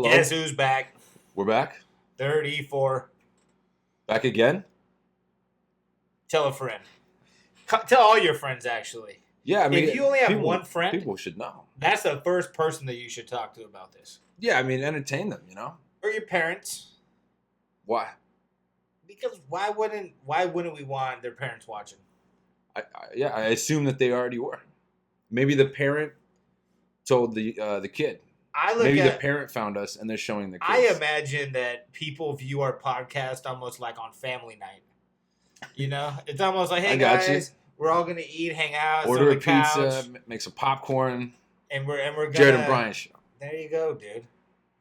Hello. Guess who's back? We're back. 34. Back again. Tell a friend. Tell all your friends, actually. Yeah, I mean, if you only have one friend, people should know. that's the first person that you should talk to about this. Yeah, I mean, entertain them. You know Or your parents. why? Because why wouldn't we want their parents watching? I assume that they already were. Maybe the parent told the kid. Maybe the parent found us and they're showing the kids. I imagine that people view our podcast almost like on family night. You know, it's almost like, hey guys, we're all gonna eat, hang out, order on the a pizza, couch, make some popcorn, and we're gonna Jared and Brian show. There you go, dude.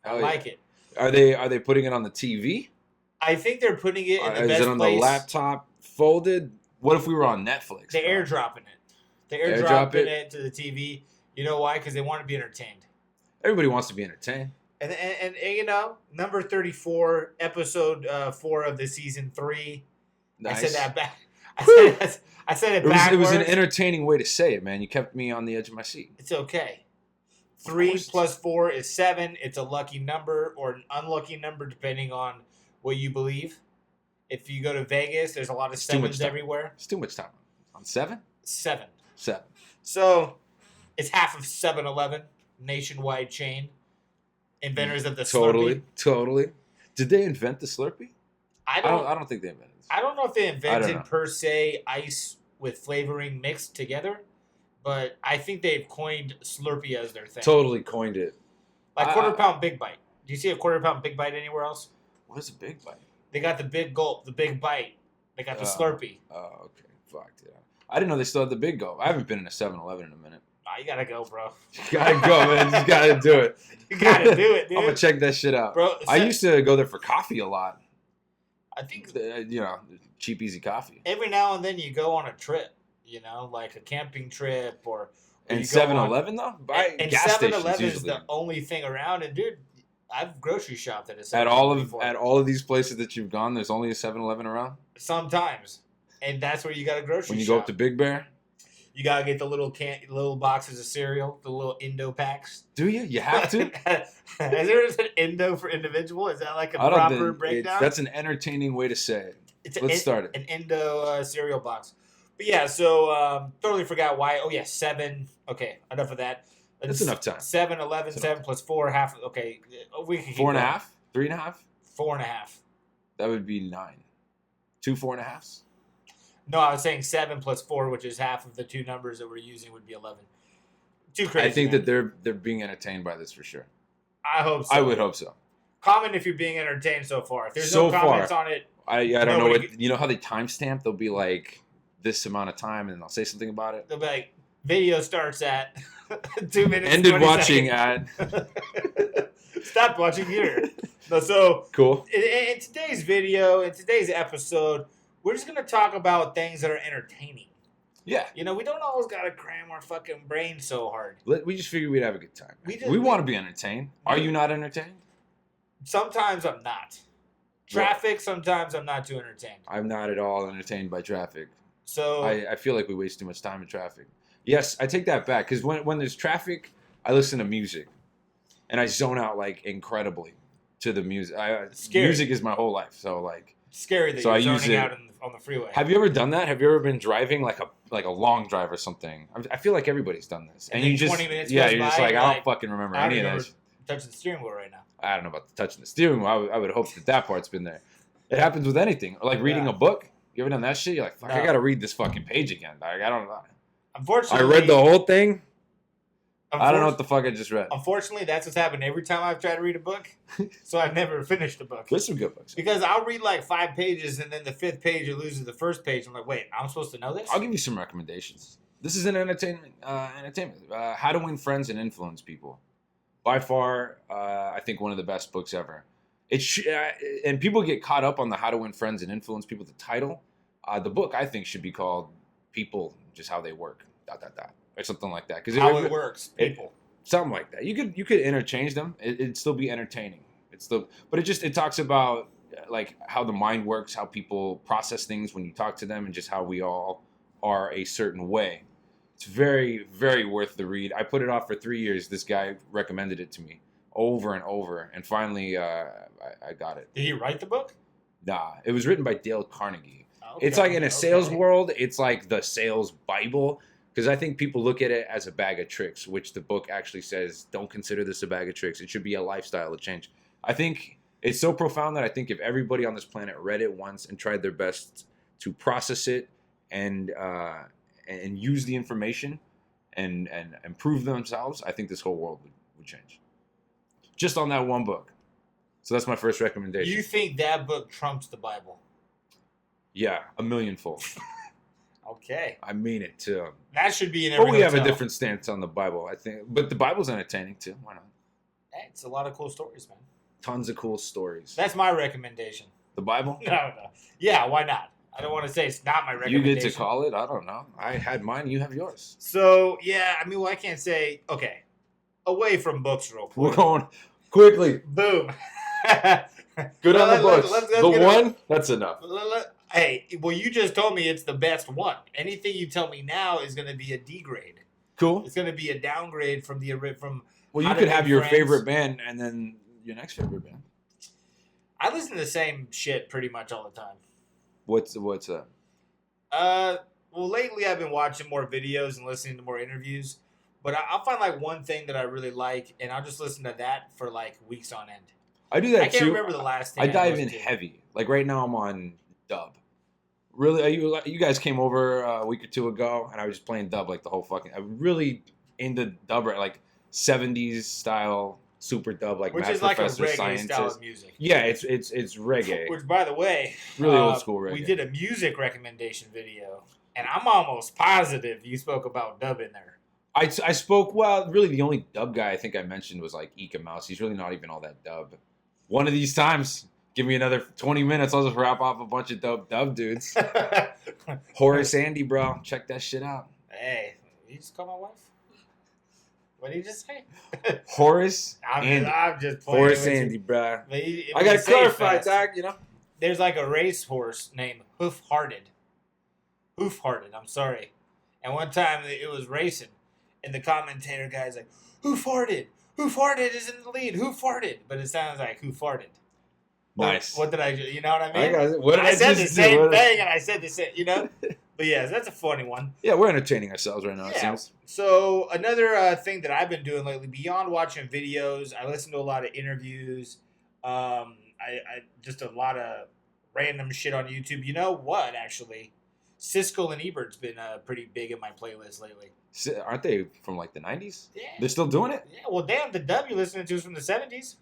I yeah. like it. Are they putting it on the TV? I think they're putting it in the best place. Is it on the laptop folded? What if we were on Netflix? They're airdropping it. They're airdropping it to the TV. You know why? Because they want to be entertained. Everybody wants to be entertained. And you know, number 34, episode 4 of the season 3. Nice. I said that back. I said it backwards. It was an entertaining way to say it, man. You kept me on the edge of my seat. It's okay. 3 plus 4 is 7. It's a lucky number or an unlucky number, depending on what you believe. If you go to Vegas, there's a lot of sevens everywhere. It's too much time. On 7? 7. 7. So, it's half of 7-Eleven, nationwide chain. Inventors of the Slurpee. Totally. Did they invent the Slurpee? I don't think they invented it. I don't know if they invented, per se, ice with flavoring mixed together, but I think they've coined Slurpee as their thing. Totally coined it. Like quarter pound Big Bite. Do you see a quarter pound Big Bite anywhere else? What is a Big Bite? They got the Big Gulp, the Big Bite. They got the Slurpee. Oh, okay. Fuck, yeah. I didn't know they still had the Big Gulp. I haven't been in a 7-Eleven in a minute. Oh, you gotta go, bro. You gotta go, man. You gotta do it. You gotta do it, dude. I'm gonna check that shit out. Bro, I used to go there for coffee a lot. I think, cheap, easy coffee. Every now and then you go on a trip, like a camping trip or and 7-Eleven, though? And 7-Eleven is the only thing around. And, dude, I've grocery shopped at a 7-Eleven before. At all of these places that you've gone, there's only a 7-Eleven around? Sometimes. And that's where you got to grocery shop. When you go up to Big Bear? You got to get the little boxes of cereal, the little Indo packs. Do you? You have to? Is there an Indo for individual? Is that like a proper breakdown? That's an entertaining way to say it. Let's start it. An Indo cereal box. But yeah, so totally forgot why. Oh yeah, 7. Okay, enough of that. That's enough time. 7, 11, 7 plus 4, half. Okay, we can keep 4.5? 3.5? 4.5. That would be 9. 2 4.5s? No, I was saying 7 plus 4, which is half of the two numbers that we're using, would be 11. Too crazy. I think that they're being entertained by this for sure. I hope so. I would hope so. Comment if you're being entertained so far. If there's no comments on it, I don't know what. You know how they timestamp? They'll be like this amount of time, and they'll say something about it. They'll be like, video starts at 2 minutes. Ended watching at. Stopped watching here. So cool. In today's video, in today's episode, we're just gonna talk about things that are entertaining. Yeah. We don't always gotta cram our fucking brains so hard. We just figured we'd have a good time. We want to be entertained. Are you not entertained? Sometimes I'm not. Traffic, sometimes I'm not too entertained. I'm not at all entertained by traffic. So I feel like we waste too much time in traffic. Yes, I take that back, because when there's traffic, I listen to music. And I zone out, incredibly to the music. Music is my whole life, so, scary that you're zoning out on the freeway. Have you ever done that? Have you ever been driving like a long drive or something? I feel like everybody's done this. And you just 20 minutes you're just like, I don't fucking remember any of that. Touching the steering wheel right now. I don't know about touching the steering wheel. I would hope that part's been there. It happens with anything. Like reading a book. You ever done that shit? You're like, fuck, I gotta read this fucking page again. I don't know. Unfortunately, I read the whole thing. I don't know what the fuck I just read. Unfortunately, that's what's happened every time I've tried to read a book. So I've never finished a book. There's some good books. Because I'll read 5 pages and then the 5th page it loses the first page. I'm like, wait, I'm supposed to know this? I'll give you some recommendations. This is an entertainment. How to Win Friends and Influence People. By far, I think one of the best books ever. And people get caught up on the How to Win Friends and Influence People, the title. The book, I think, should be called People, Just How They Work, ... or something like that. How it works, people. Something like that. You could interchange them. It'd still be entertaining. But it talks about how the mind works, how people process things when you talk to them, and just how we all are a certain way. It's very, very worth the read. I put it off for 3 years. This guy recommended it to me. over and over, and finally I got it. Did he write the book? Nah, it was written by Dale Carnegie. Okay, It's like in a sales okay. world, it's like the sales Bible. Because I think people look at it as a bag of tricks, which the book actually says, don't consider this a bag of tricks. It should be a lifestyle change. I think it's so profound that I think if everybody on this planet read it once and tried their best to process it and use the information and improve themselves, I think this whole world would change. Just on that one book. So that's my first recommendation. You think that book trumps the Bible? Yeah, a millionfold. Okay. I mean it too. That should be in every But we have a hotel. different stance on the Bible, I think. But the Bible's entertaining too. Why not? Hey, it's a lot of cool stories, man. Tons of cool stories. That's my recommendation. The Bible? No. Yeah, why not? I don't want to say it's not my You recommendation. get to call it? I don't know. I had mine, you have yours. So, yeah, I mean, well, I can't say, okay, away from books real quick. We're going quickly. Boom. Good on the books. let's The get one? That's enough. Hey, well, you just told me it's the best one. Anything you tell me now is going to be a D grade. Cool. It's going to be a downgrade from from. Well, How you to could Make have your Friends. favorite band and then your next favorite band. I listen to the same shit pretty much all the time. What's that? Well, lately I've been watching more videos and listening to more interviews, but I'll find like one thing that I really like, and I'll just listen to that for like weeks on end. I do that I can't too. remember the last thing I dive listened in to. heavy. Like right now, I'm on dub. Really, you guys came over a week or two ago, and I was just playing dub like the whole fucking. I'm really into dub, like 70s style super dub, like Which Mad is like a Professor reggae Sciences. style of music. Yeah, it's reggae. Which, by the way, Really old school reggae. we did a music recommendation video, and I'm almost positive you spoke about dub in there. I spoke. Well, really, the only dub guy I think I mentioned was like Eka Mouse. He's really not even all that dub. One of these times, give me another 20 minutes. I'll just rap off a bunch of dub dudes. Horace Andy, bro, check that shit out. Hey, you just call my wife? What did you just say? Horace Andy. I'm just playing Horace with you. Andy, bro. But he- I gotta say it clarify, fast. Doc. You know. There's like a racehorse named Hoof-Hearted. Hoof-Hearted, I'm sorry. And one time it was racing, and the commentator guy's like, "Who farted? Who farted is in the lead? Who farted?" But it sounds like "Who farted?" Nice. What did I do? You know what I mean? got it. What did I said just the do? same What did I- thing, and I said the same. You know. But yeah, that's a funny one. Yeah, we're entertaining ourselves right now. It Yeah. seems. So another thing that I've been doing lately, beyond watching videos, I listen to a lot of interviews. I just a lot of random shit on YouTube. You know what? Actually, Siskel and Ebert's been pretty big in my playlist lately. Aren't they from like the 90s? Yeah. They're still doing it? Yeah. Well, damn, the dub you're listening to is from the 70s.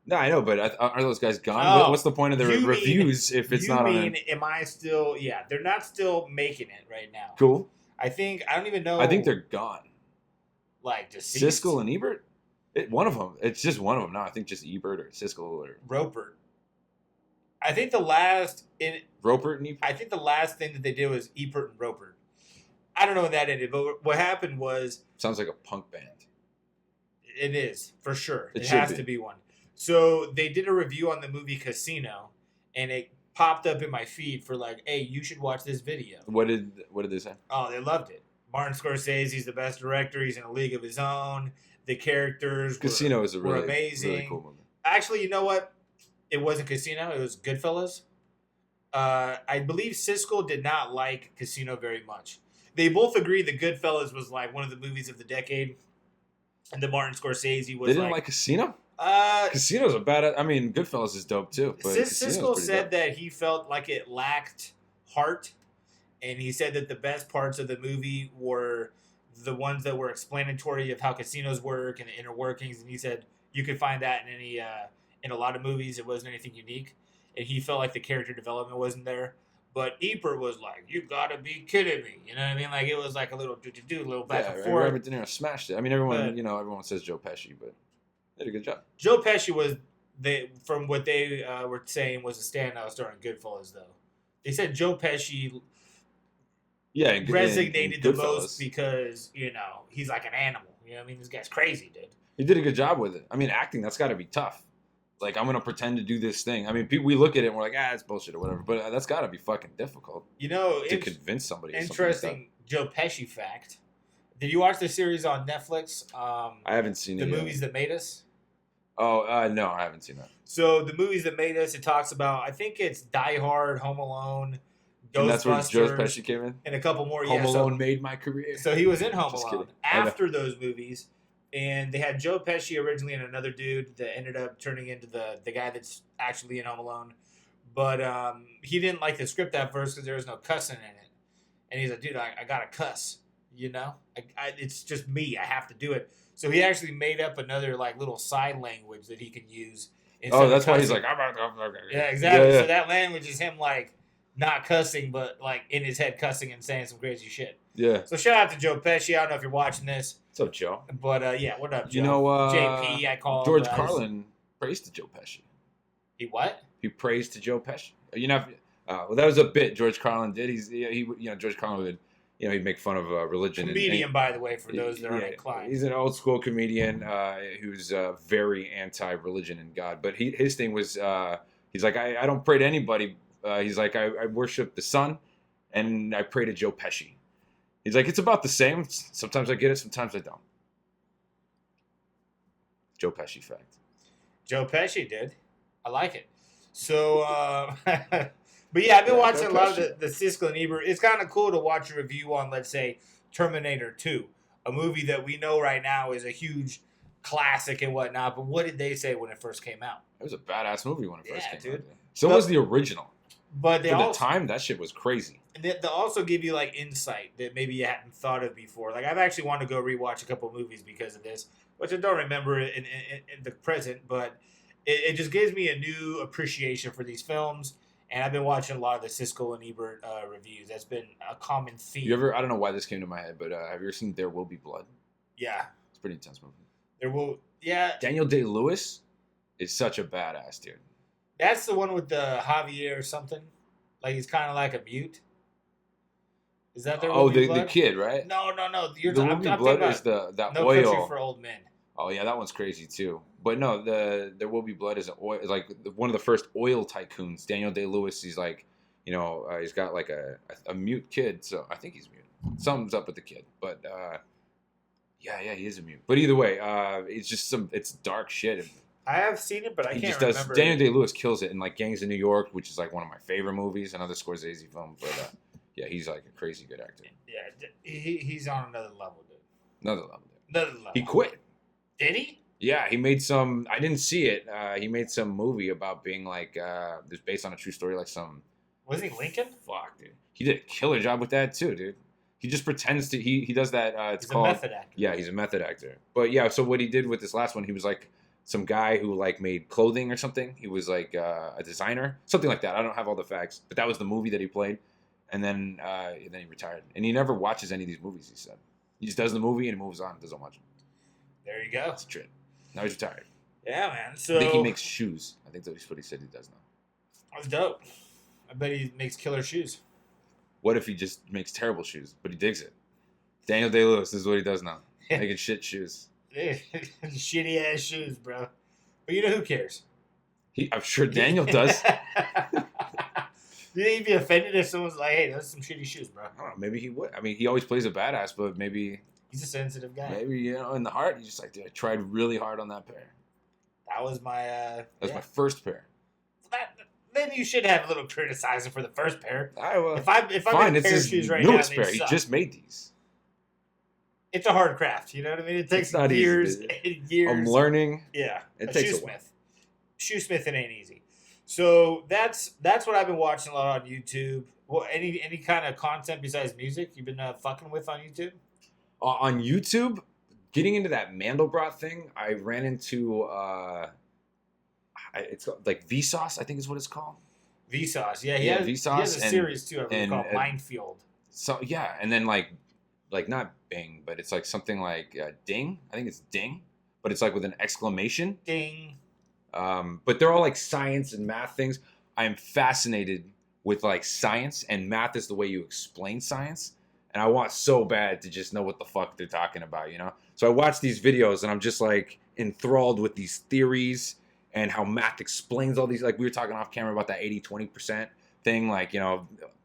No, I know, but are those guys gone? Oh, What's the point of the you mean- reviews if it's you not mean, on? am I still? Yeah, they're not still making it right now. Cool. I don't even know. I think they're gone. like deceased. Siskel and Ebert? One of them. It's just one of them now. I think just Ebert or Siskel or Roper. I think the last Roper and Ebert. I think the last thing that they did was Ebert and Roper. I don't know when that ended, but what happened was Sounds like a punk band. it is for sure. It It, should has be. to be one. So they did a review on the movie Casino, and it popped up in my feed for like, "Hey, you should watch this video." What did they say? Oh, they loved it. Martin Scorsese's the best director. He's in a league of his own. The characters Casino is a were really amazing. really cool movie. Actually, you know what? It wasn't Casino. It was Goodfellas. I believe Siskel did not like Casino very much. They both agreed that Goodfellas was like one of the movies of the decade, and that Martin Scorsese was They didn't like Casino? Uh, Casino's a bad. I mean, Goodfellas is dope too. But Casino's Siskel pretty said dope. that he felt like it lacked heart, and he said that the best parts of the movie were the ones that were explanatory of how casinos work and the inner workings. And he said you could find that in any in a lot of movies. It wasn't anything unique, and he felt like the character development wasn't there. But Ebert was like, "You gotta be kidding me!" You know what I mean? Like it was like a little do, a little back Yeah, and Robert forth. De Niro smashed it. I mean, everyone But- everyone says Joe Pesci, but they did a good job. Joe Pesci was from what they were saying was a standout star in Goodfellas, though. They said Joe Pesci Yeah, resonated the Goodfellas. most because he's like an animal. You know what I mean? This guy's crazy, dude. He did a good job with it. I mean, acting, that's got to be tough. Like, I'm going to pretend to do this thing. I mean, we look at it and we're like, it's bullshit or whatever. But that's got to be fucking difficult You know, to convince somebody. of something like interesting Joe Pesci fact. Did you watch the series on Netflix? that. I haven't seen The it yet. Movies That Made Us. Oh, no, I haven't seen that. So the movies that made us, it talks about. I think it's Die Hard, Home Alone, And that's where Joe Ghostbusters, Pesci came in. and a couple more. Home Yeah, Alone made my career. so he was in Home Just Alone kidding. I know. after those movies, and they had Joe Pesci originally and another dude that ended up turning into the guy that's actually in Home Alone. But he didn't like the script at first because there was no cussing in it, and he's like, "Dude, I gotta cuss, you know? It's just me. I have to do it." So he actually made up another like little side language that he can use. instead Oh, of that's why he's cussing. like, Yeah, exactly. Yeah, yeah. So that language is him like not cussing, but like in his head cussing and saying some crazy shit. Yeah. So shout out to Joe Pesci. I don't know if you're watching this, What's up, Joe? but yeah, what up, Joe? You know, JP, I call George him, Carlin praised to Joe Pesci. He what? He praised to Joe Pesci. You know, well, that was a bit George Carlin did. He George Carlin would, he'd make fun of religion. Comedian, by the way, for those that aren't yeah, inclined. he's an old school comedian who's very anti-religion and God. But his thing was, he's like, I don't pray to anybody. He's like, I worship the sun, and I pray to Joe Pesci. He's like, it's about the same. Sometimes I get it, sometimes I don't. Joe Pesci fact. Joe Pesci did. I like it. So, but yeah, I've been watching Joe a lot of Pesci. the Siskel and Ebert. It's kind of cool to watch a review on, let's say, Terminator 2, a movie that we know right now is a huge classic and whatnot. But what did they say when it first came out? It was a badass movie when it first Yeah, came dude. out. So was the original. But they For the also, time, that shit was crazy. they also give you like insight that maybe you hadn't thought of before. Like I've actually wanted to go rewatch a couple movies because of this, which I don't remember in the present, but it just gives me a new appreciation for these films. And I've been watching a lot of the Siskel and Ebert reviews. That's been a common theme. You ever? I don't know why this came to my head, but have you ever seen There Will Be Blood? Yeah, It's a pretty intense movie. there will. Yeah, Daniel Day-Lewis is such a badass dude. that's the one with the Javier or something. Like he's kind of like a mute. Is that There Will Oh, Be the Blood? kid, right? No. You're The I'm, Will I'm Be thinking Blood about is that No Country oil. for Old Men. Oh yeah, that one's crazy too. But no, There Will Be Blood is is like one of the first oil tycoons. Daniel Day-Lewis, he's like, he's got like a mute kid. So I think he's mute. Something's up with the kid, but yeah, he is a mute. But either way, it's just it's dark shit. I have seen it, but I He can't just does. remember. Daniel Day-Lewis kills it in like Gangs of New York, which is like one of my favorite movies. Another Scorsese film, but yeah, he's like a crazy good actor. Yeah, he's on another level, dude. Another level. Another level. He quit. Did he? Yeah, he made some. I didn't see it. He made some movie about being like, it's based on a true story, like some. Was he Lincoln? Fuck, dude. He did a killer job with that too, dude. He just pretends to. He does that. It's He's called. a method actor. Yeah, he's a method actor. But yeah, so what he did with this last one, he was like some guy who like made clothing or something. He was like a designer, something like that. I don't have all the facts, but that was the movie that he played, and then he retired. And he never watches any of these movies. He said he just does the movie and he moves on. Doesn't watch them. There you go. That's a trip. Now he's retired. Yeah, man. So I think he makes shoes. I think that's what he said he does now. That's dope. I bet he makes killer shoes. What if he just makes terrible shoes, but he digs it? Daniel Day-Lewis, this is what he does now. Making shit shoes. Shitty ass shoes, bro. But you know who cares? I'm sure Daniel does. You think he'd be offended if someone's like, "Hey, those are some shitty shoes, bro"? I don't know. Maybe he would. I mean, he always plays a badass, but maybe He's a sensitive guy. in the heart, he's just like, dude, I tried really hard on that pair. That was my. That was my first pair. Then you should have a little criticism for the first pair. If I fine, get a it's pair of his shoes right now, newest they pair. He suck. just made these. It's a hard craft. You know what I mean? It takes It's not easy, years dude. and years. I'm learning. Yeah, It a takes a shoesmith. while. Shoesmith, it ain't easy. So that's what I've been watching a lot on YouTube. Well, any kind of content besides music you've been fucking with on YouTube? On YouTube, getting into that Mandelbrot thing, I ran into it's called, like Vsauce, I think is what it's called. Vsauce, yeah, Yeah, he Vsauce has a and- series too. I believe and- called Minefield. So yeah, and then like not Bing, but it's like something like Ding. I think it's Ding, but it's like with an exclamation. Ding. But they're all like science and math things. I am fascinated with like science, and math is the way you explain science. And I want so bad to just know what the fuck they're talking about, you know? So I watch these videos and I'm just like enthralled with these theories and how math explains all these, like we were talking off camera about that 80-20% thing. Like,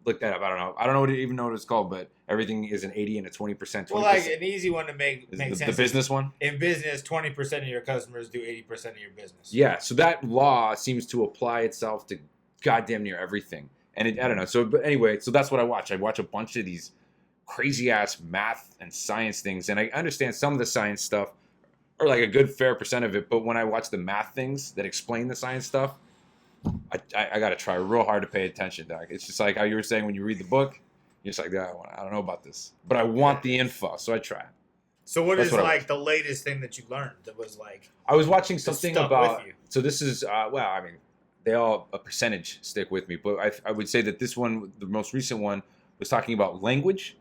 look that up. I don't know even know what it's called, but everything is an 80 and a 20%, 20%. Well, like an easy one to make the sense. business one. In business, 20% of your customers do 80% of your business. Yeah, so that law seems to apply itself to goddamn near everything. And I don't know. So, but anyway, so that's what I watch. I watch a bunch of these crazy ass math and science things, and I understand some of the science stuff, or like a good fair percent of it. But when I watch the math things that explain the science stuff, I got to try real hard to pay attention, Doc. It's just like how you were saying when you read the book, you're just like, yeah, I don't know about this, but I want the info, so I try. So what is like the latest thing that you learned that was like? I was watching something about. With you? So this is well, I mean, they all a percentage stick with me, but I would say that this one, the most recent one, was talking about language,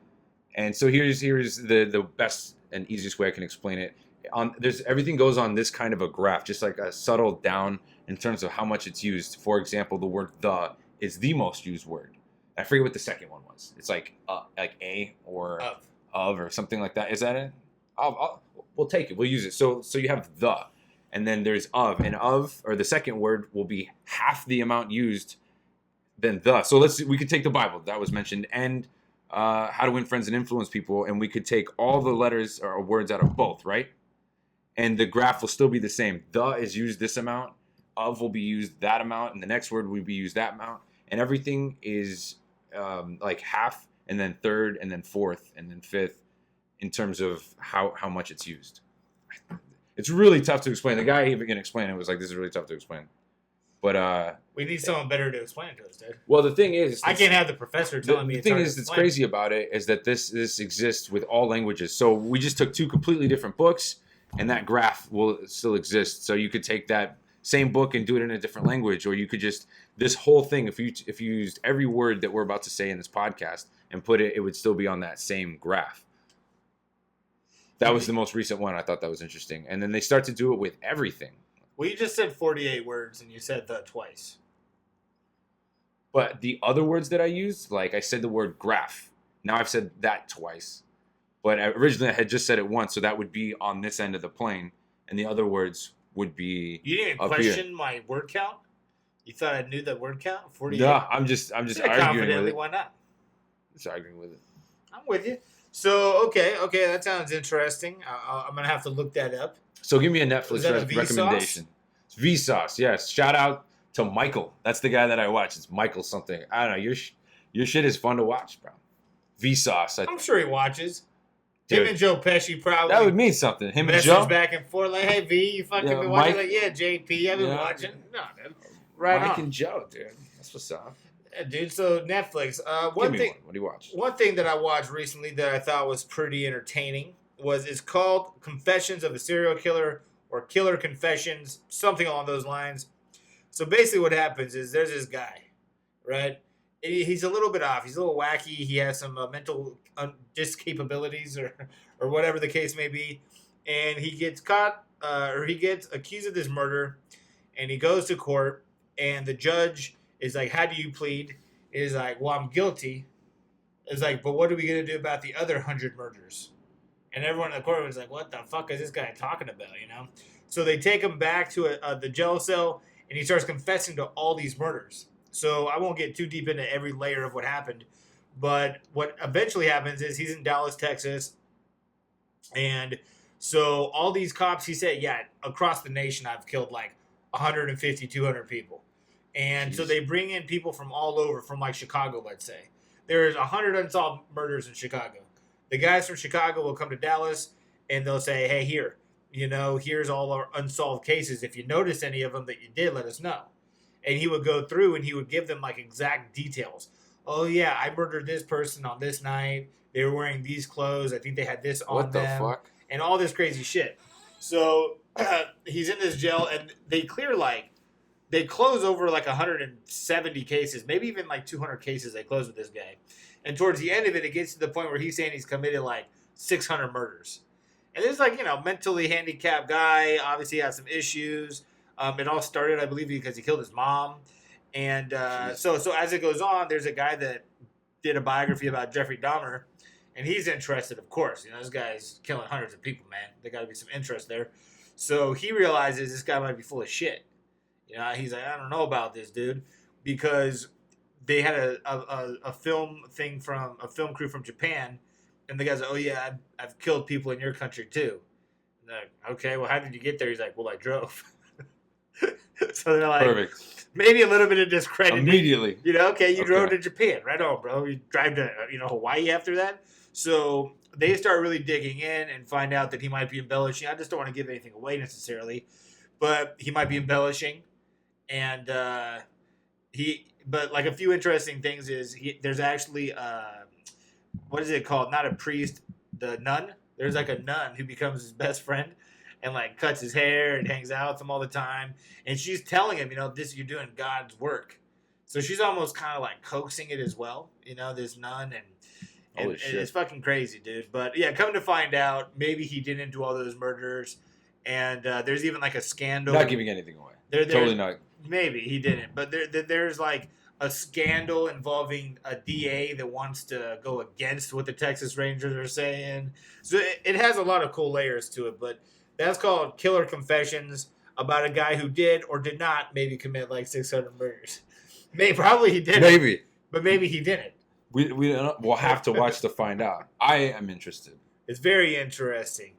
and so here's the best and easiest way I can explain it. There's everything goes on this kind of a graph, just like a subtle down in terms of how much it's used. For example, the word "the" is the most used word. I forget what the second one was. It's like a or of or something like that. Is that it? We'll take it. We'll use it. So you have the, and then there's of, and of, or the second word will be half the amount used than the. So we could take the Bible that was mentioned, and How to Win Friends and Influence People, and we could take all the letters or words out of both, right? And the graph will still be the same. The is used this amount, of will be used that amount, and the next word will be used that amount, and everything is like half, and then third, and then fourth, and then fifth, in terms of how much it's used. It's really tough to explain. The guy even can explain it was like, this is really tough to explain. But we need someone better to explain it to us, dude. Well, the thing is, I can't have the professor telling me. The thing is, that's crazy about it is that this exists with all languages. So we just took two completely different books, and that graph will still exist. So you could take that same book and do it in a different language, or you could just this whole thing. If you used every word that we're about to say in this podcast and put it, it would still be on that same graph. That was the most recent one. I thought that was interesting. And then they start to do it with everything. Well, you just said 48 words, and you said the twice. But the other words that I used, like I said the word graph. Now I've said that twice. But originally I had just said it once, so that would be on this end of the plane. And the other words would be You didn't up question here. my word count? You thought I knew that word count? 48? No, I'm just arguing with it. Why not? Just arguing with it. I'm with you. So, okay, that sounds interesting. I'm going to have to look that up. So give me a Netflix Is that a recommendation. It's Vsauce, yes. Shout out to Michael. That's the guy that I watch. It's Michael something. I don't know. Your shit is fun to watch, bro. Vsauce. I'm sure he watches. Dude, him and Joe Pesci probably. That would mean something. Him and message Joe. back and forth like, hey, V, you fucking been watching? Like, yeah, JP, I've been watching. No, dude. Right Mike on. and Joe, dude. That's what's up. Dude, so Netflix. Give me one. What do you watch? One thing that I watched recently that I thought was pretty entertaining it's called Confessions of a Serial Killer or Killer Confessions, something along those lines. So basically what happens is there's this guy, right? He's a little bit off. He's a little wacky. He has some mental discapabilities or whatever the case may be. And he gets caught or he gets accused of this murder, and he goes to court, and the judge is like, how do you plead? Is like, well, I'm guilty. It's like, but what are we going to do about the other 100 murders? And everyone in the courtroom is like, what the fuck is this guy talking about, you know? So they take him back to the jail cell, and he starts confessing to all these murders. So I won't get too deep into every layer of what happened. But what eventually happens is he's in Dallas, Texas. And so all these cops, he said, yeah, across the nation, I've killed like 150, 200 people. And so they bring in people from all over, from like Chicago, let's say. There's 100 unsolved murders in Chicago. The guys from Chicago will come to Dallas, and they'll say, hey, here's all our unsolved cases. If you notice any of them that you did, let us know. And he would go through, and he would give them like exact details. Oh, yeah, I murdered this person on this night. They were wearing these clothes. I think they had this on them. What the fuck? And all this crazy shit. So he's in this jail, and they close over like 170 cases, maybe even like 200 cases they close with this guy. And towards the end of it, it gets to the point where he's saying he's committed like 600 murders. And this is like, mentally handicapped guy, obviously has some issues. It all started, I believe, because he killed his mom. And so as it goes on, there's a guy that did a biography about Jeffrey Dahmer, and he's interested, of course. This guy's killing hundreds of people, man. There got to be some interest there. So he realizes this guy might be full of shit. He's like, I don't know about this, dude, because they had a film thing from a film crew from Japan, and the guy's like, "Oh yeah, I've killed people in your country too." And they're like, okay, well, how did you get there? He's like, "Well, I drove." So they're like, Perfect. maybe a little bit of discredit. Immediately. You know, okay, you drove Okay. to Japan, right on, bro. You drive to Hawaii after that. So they start really digging in and find out that he might be embellishing. I just don't want to give anything away necessarily, but he might be embellishing, and but like a few interesting things is there's actually what is it called? Not a priest, the nun. There's like a nun who becomes his best friend and like cuts his hair and hangs out with him all the time. And she's telling him, this you're doing God's work. So she's almost kind of like coaxing it as well, this nun and Holy shit. it's fucking crazy, dude. But yeah, come to find out, maybe he didn't do all those murders. And there's even like a scandal. Not giving anything away. Totally not. Maybe he didn't, but there's like a scandal involving a DA that wants to go against what the Texas Rangers are saying. So it has a lot of cool layers to it, but that's called Killer Confessions, about a guy who did or did not maybe commit like 600 murders. Probably he didn't. Maybe. But maybe he didn't. We'll have to watch to find out. I am interested. It's very interesting.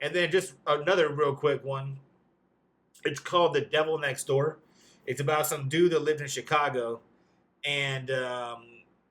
And then just another real quick one. It's called The Devil Next Door. It's about some dude that lived in Chicago, and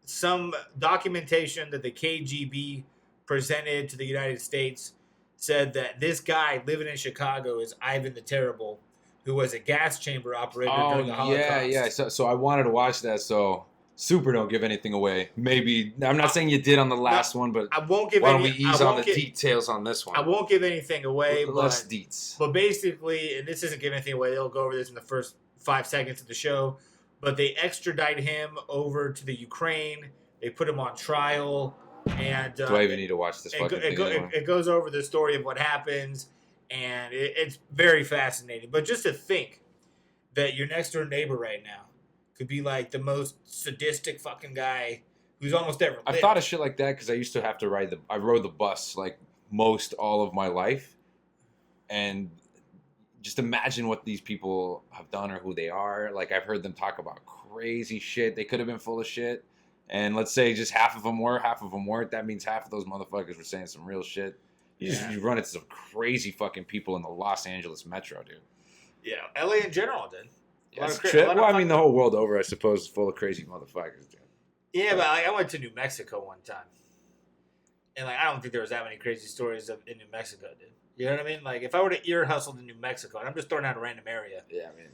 some documentation that the KGB presented to the United States said that this guy living in Chicago is Ivan the Terrible, who was a gas chamber operator during the Holocaust. Yeah. So I wanted to watch that. So super, don't give anything away. Maybe I'm not saying you did on the last one, but I won't give why don't any, we ease on the details on this one? I won't give anything away, Less deets. but basically, and this isn't giving anything away. They'll go over this in the first 5 seconds of the show. But they extradite him over to the Ukraine. They put him on trial, and do I even need to watch this fucking thing? It goes over the story of what happens, and it's very fascinating. But just to think that your next door neighbor right now could be like the most sadistic fucking guy who's almost ever lived. I thought of shit like that because I used to have to rode the bus like most all of my life, and just imagine what these people have done or who they are. Like, I've heard them talk about crazy shit. They could have been full of shit. And let's say just half of them were, half of them weren't. That means half of those motherfuckers were saying some real shit. You run into some crazy fucking people in the Los Angeles metro, dude. Yeah, LA in general, dude. Well, I mean, the whole world over, I suppose, is full of crazy motherfuckers, dude. Yeah, but I went to New Mexico one time. And I don't think there was that many crazy stories in New Mexico, dude. You know what I mean? Like, if I were to ear hustle to New Mexico, and I'm just throwing out a random area. Yeah, I mean,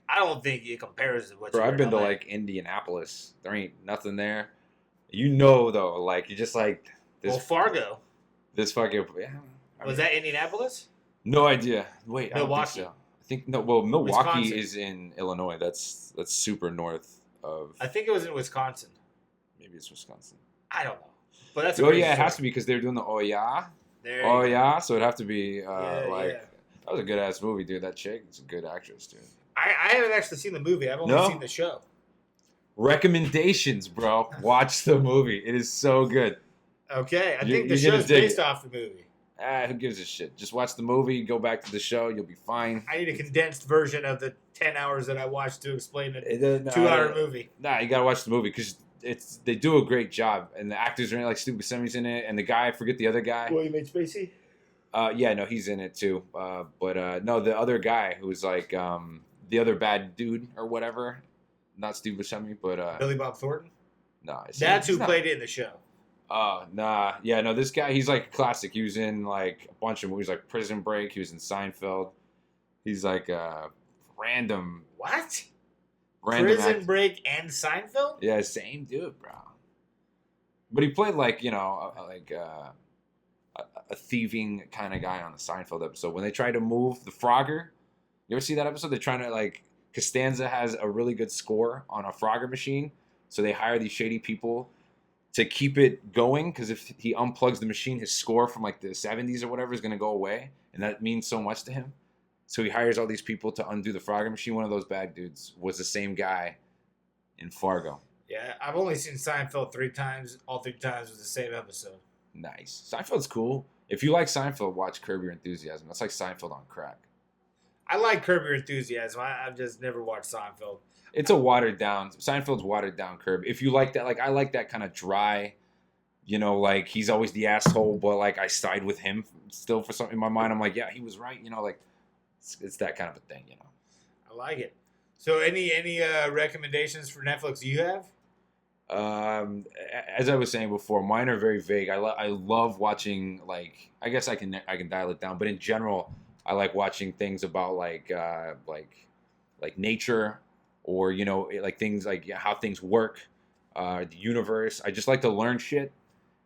I don't think it compares to what. Bro, I've been to like Indianapolis. There ain't nothing there. Though, like you're just like this. Well, Fargo. This fucking. Yeah, was that Indianapolis? No idea. Wait, Milwaukee. I don't think so. I think no. Well, Milwaukee Wisconsin. is in Illinois. That's super north of. I think it was in Wisconsin. Maybe it's Wisconsin. I don't know, but that's. It has to be because they're doing the so it'd have to be that was a good ass movie, dude. That chick, it's a good actress, dude. I haven't actually seen the movie. I've only seen the show. Recommendations, bro. Watch the movie. It is so good. Okay, I think the show's based off the movie. Who gives a shit? Just watch the movie, go back to the show, you'll be fine. I need a condensed version of the 10 hours that I watched to explain a 2-hour movie. Nah, you gotta watch the movie because they do a great job, and the actors are in it, like Stu Buscemi's in it, and the guy, I forget the other guy. William H. Macy? He's in it too. No, the other guy who's like the other bad dude or whatever. Not Steve Buscemi, but Billy Bob Thornton? No. That's who played it in the show. Nah. Yeah, no, this guy, he's like a classic. He was in like a bunch of movies like Prison Break. He was in Seinfeld. He's like a random... What? Prison Break and Seinfeld? Yeah, same dude, bro. But he played like, a thieving kind of guy on the Seinfeld episode. When they try to move the Frogger, you ever see that episode? They're trying to Costanza has a really good score on a Frogger machine, so they hire these shady people to keep it going, because if he unplugs the machine, his score from like the 70s or whatever is going to go away, and that means so much to him. So he hires all these people to undo the Frogger machine. One of those bad dudes was the same guy in Fargo. Yeah, I've only seen Seinfeld 3 times. All 3 times was the same episode. Nice. Seinfeld's cool. If you like Seinfeld, watch Curb Your Enthusiasm. That's like Seinfeld on crack. I like Curb Your Enthusiasm. I've just never watched Seinfeld. It's a watered down. Seinfeld's watered down Curb. If you like that, like I like that kind of dry. Like he's always the asshole, but like I side with him still for something in my mind. I'm like, yeah, he was right. Like it's that kind of a thing. I like it. So any recommendations for Netflix you have? As I was saying before, mine are very vague. I love watching, like, I guess I can dial it down, but in general, I like watching things about like nature, or like things like how things work, the universe. I just like to learn shit,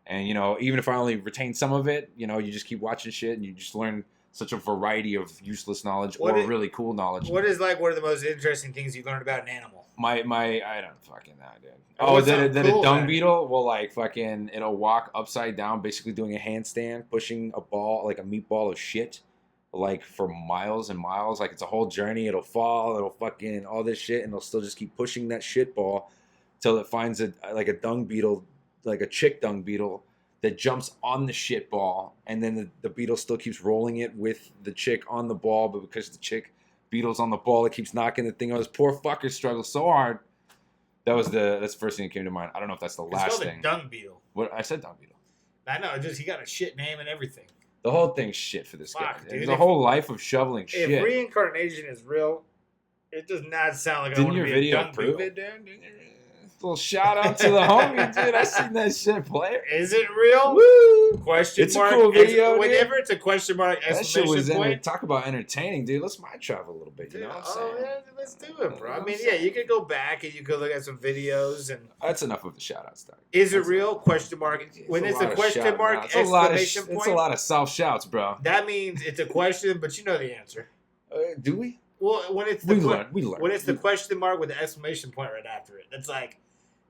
and even if I only retain some of it, you just keep watching shit, and you just learn such a variety of useless knowledge really cool knowledge. What is like one of the most interesting things you've learned about an animal? My I don't fucking know, dude. Oh, that a dung beetle will like fucking, it'll walk upside down, basically doing a handstand, pushing a ball, like a meatball of shit, like for miles and miles. Like it's a whole journey. It'll fall, it'll fucking all this shit, and it'll still just keep pushing that shit ball till it finds a dung beetle, like a chick dung beetle that jumps on the shit ball, and then the beetle still keeps rolling it with the chick on the ball, but because the chick beetle's on the ball, it keeps knocking the thing out. This poor fucker struggles so hard. That's the first thing that came to mind. I don't know if that's the last thing. It's called a dung beetle. What I said, dung beetle. I know, he got a shit name and everything. The whole thing's shit for this guy. Dude, There's a whole life of shoveling shit. If reincarnation is real, it does not sound like I want to be a dung beetle. Didn't your video prove it, dude? Little shout out to the homie, dude. I seen that shit play. Is it real? Woo! Question it's mark. It's a cool video, whenever it's a question mark, that shit was talk about entertaining, dude. Let's mind travel a little bit. Dude, let's do it, bro. I mean, yeah, you could go back and you could look at some videos, and that's enough of the shout outs, dog. Is it real? Question mark. When it's a question mark, exclamation point. It's a lot of self shouts, bro. That means it's a question, but you know the answer. Do we? Well, when it's we learn. When it's the question mark with the exclamation point right after it, it's like.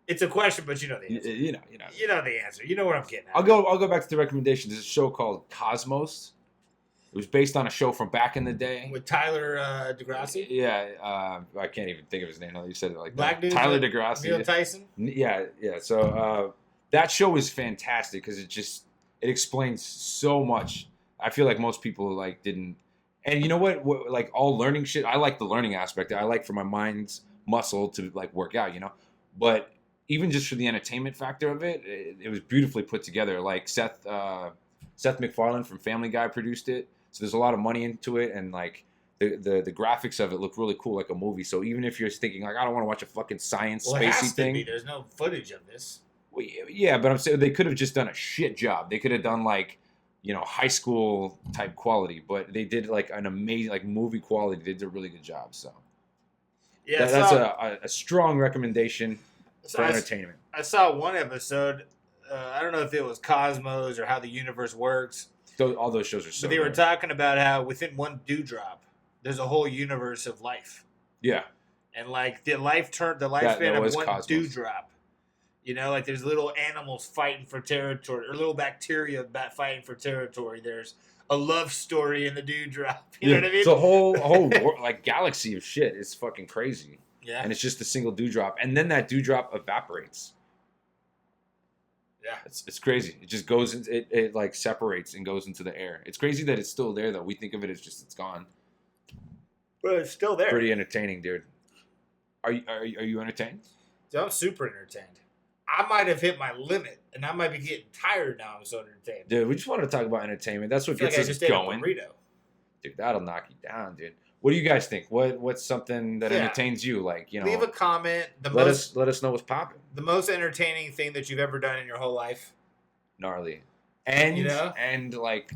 It's a question, but you know the answer. You know the answer. You know what I'm getting at. I'll go back to the recommendation. There's a show called Cosmos. It was based on a show from back in the day with Tyler DeGrassi. Yeah, I can't even think of his name now. You said it like Black that. Tyler DeGrassi. Neil Tyson. Yeah. So that show is fantastic because it explains so much. I feel like most people like didn't. And you know what? Like all learning shit. I like the learning aspect. I like for my mind's muscle to like work out. But even just for the entertainment factor of it, it was beautifully put together. Like Seth MacFarlane from Family Guy produced it, so there's a lot of money into it, and like the graphics of it look really cool, like a movie. So even if you're thinking like I don't want to watch a fucking science spacey thing, there's no footage of this. Well, yeah, but I'm saying they could have just done a shit job. They could have done like high school type quality, but they did like an amazing like movie quality. They did a really good job. So yeah, that's a strong recommendation. For entertainment. I saw one episode. I don't know if it was Cosmos or How the Universe Works. All those shows are so. But they were talking about how within one dewdrop, there's a whole universe of life. Yeah. And like the lifespan of one Cosmos. Dewdrop. Like there's little animals fighting for territory, or little bacteria fighting for territory. There's a love story in the dewdrop. You know what I mean? It's a whole like galaxy of shit. It's fucking crazy. Yeah. And it's just a single dewdrop. And then that dewdrop evaporates. Yeah. It's crazy. It just goes into it like separates and goes into the air. It's crazy that it's still there though. We think of it as just it's gone. But it's still there. Pretty entertaining, dude. Are you entertained? Dude, I'm super entertained. I might have hit my limit and I might be getting tired now. I'm so entertained. Dude, we just wanted to talk about entertainment. That's what gets us going. Dude, that'll knock you down, dude. What do you guys think? What's something that entertains you? Like, leave a comment. Let us know what's popping. The most entertaining thing that you've ever done in your whole life. Gnarly. And and like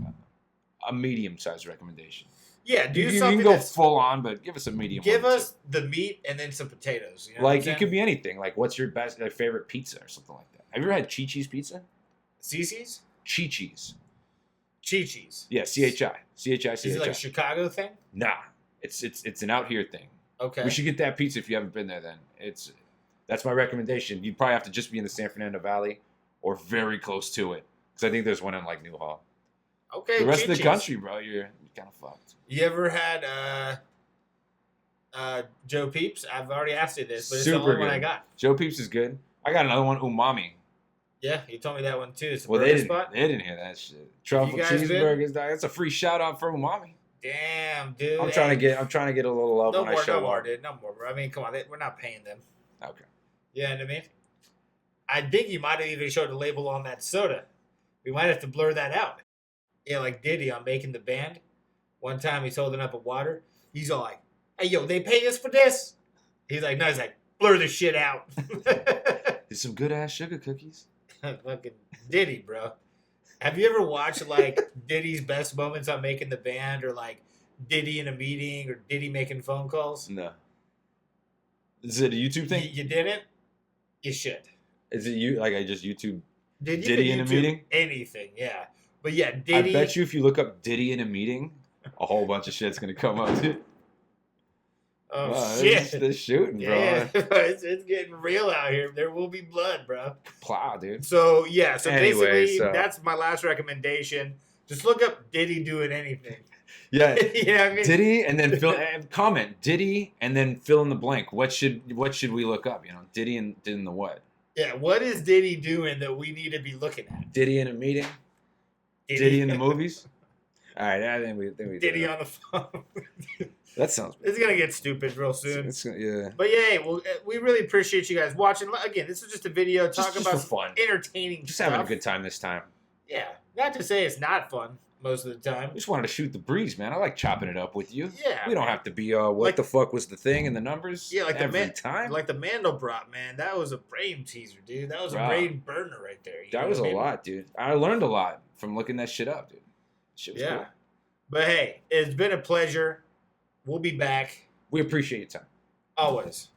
a medium-sized recommendation. Yeah, you can go full on, but give us a medium. Give us the meat and then some potatoes. Like it could be anything. Like what's your favorite pizza or something like that? Have you ever had Chi-Chi's pizza? Cici's? Chi-Chi's. Chi-Chi's. Yeah, C-H-I. C-H-I. Is it like a Chicago thing? Nah. It's an out here thing. Okay. We should get that pizza if you haven't been there. Then that's my recommendation. You'd probably have to just be in the San Fernando Valley or very close to it, because I think there's one in like Newhall. Okay. The rest of the country, bro, you're kind of fucked. You ever had Joe Peeps? I've already asked you this, but it's the only one I got. Joe Peeps is good. I got another one, Umami. Yeah, you told me that one too. It's a burger spot. They didn't hear that shit. Truffle cheeseburgers, dog. That's a free shout out for Umami. Damn, dude. I'm trying to get a little love No when I more, show no more, up. dude. No more, bro. I mean, come on. We're not paying them. Okay. You know what I mean? I think you might have even showed the label on that soda. We might have to blur that out. Yeah, like Diddy on Making the Band. One time he's holding up a water. He's all like, "Hey, yo, they pay us for this?" He's like, "No." He's like, "Blur the shit out." There's some good ass sugar cookies. Fucking Diddy, bro. Have you ever watched like Diddy's best moments on Making the Band, or like Diddy in a meeting, or Diddy making phone calls? No. Is it a YouTube thing? You didn't? You should. Is it you? Like I just YouTube Did you Diddy could in a YouTube meeting? Anything, yeah. But yeah, Diddy. I bet you if you look up Diddy in a meeting, a whole bunch of shit's gonna come up, dude. Oh Wow, shit! They're shooting, bro. Yeah, it's getting real out here. There will be blood, bro. Plow, dude. So yeah, so Anyway, basically that's my last recommendation. Just look up Diddy doing anything. Yeah. You know what I mean? Diddy, and then fill comment Diddy, and then fill in the blank. What should we look up? You know, Diddy and in the what? Yeah, what is Diddy doing that we need to be looking at? Diddy in a meeting. Diddy in the movies. All right, I think we Diddy on the phone. That sounds. It's gonna get stupid real soon. Yeah. But yeah, well, we really appreciate you guys watching. Again, this is just a video talking Just about for fun. entertaining Just stuff. having a good time this time. Yeah, not to say it's not fun most of the time. I just wanted to shoot the breeze, man. I like chopping it up with you. Yeah, We don't man. have to be what Like- the fuck was the thing and the numbers. Yeah, like every time. like the Mandelbrot, man. That was a brain teaser, dude. That was Bro. a brain burner right there. You know That was a what I mean? lot, dude. I learned a lot from looking that shit up, dude. Shit was Yeah. cool. But hey, it's been a pleasure. We'll be back We appreciate your time. always.